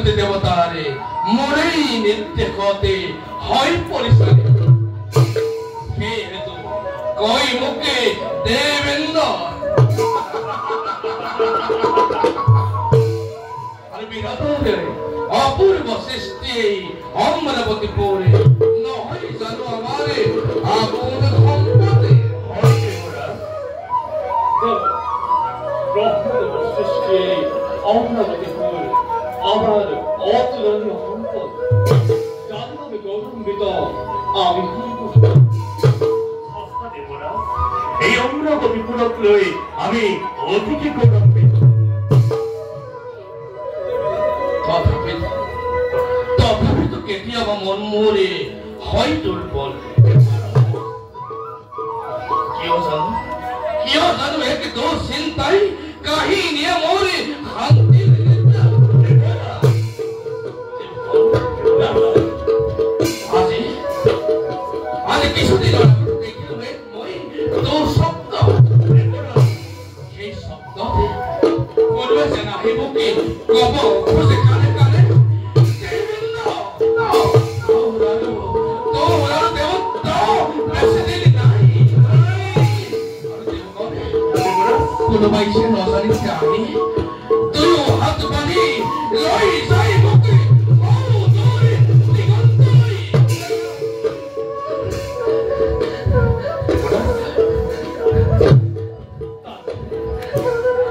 প্রকৃতি দেবতারে মরেই নিত্য কতে হয় পরিশ্রামী হে হেতু কই মুখে দেবেন্দ্র আর বিরাটরে অপূর্ব সৃষ্টি অমরাবতী পৌরে নয় জানো আমারে আগুন সম্পদে ব্রহ্মদেব সৃষ্টি অমরাবতী পৌরে আমার অতুলনীয় সম্পদ যার নামে গৌরবান্বিত আমি এই অমরাবতী পুরক লই আমি অধিক গৌরবান্বিত তথাপি তো কেতিয়াবা মন মোরে হয় দুর্বল কিয় জানো এক দোষ চিন্তাই কাহিনী মোরে শান্তি আজি কিছুদিন দেখিলো মই তোৰ শব্দ সেই শব্দতে কোনোৱে যেন আহিবকে কব খোজে কানে কানে কোনোবাই সে নজানিছে আহি দুয়ো হাত বান্ধি লৈ যাই মোকে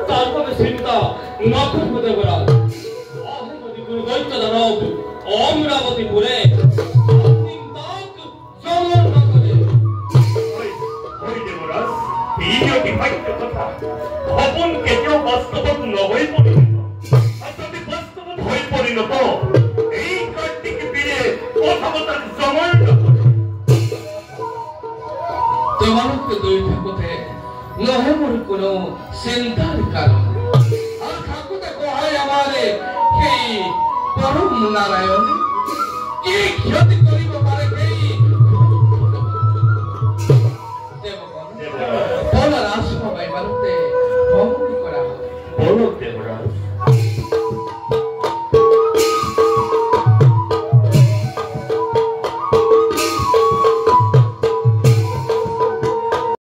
তারপরে চিন্তা নক্ষত্র দেবরাজ অহিমতি গুরু দৈত্য দানব অমরাবতী পুরে ভবন কেতিয়াও বাস্তবত নহৈ পৰিণত এই কাৰ্তিক বীৰে কথা বতাৰ জমন তোমালোকে দুই থাকোতে নহে মোৰ কোনো চিন্তাৰ কাৰণ আৰু থাকোতে কহাই আমাৰে সেই পৰম নাৰায়ণ কি ক্ষতি কৰিব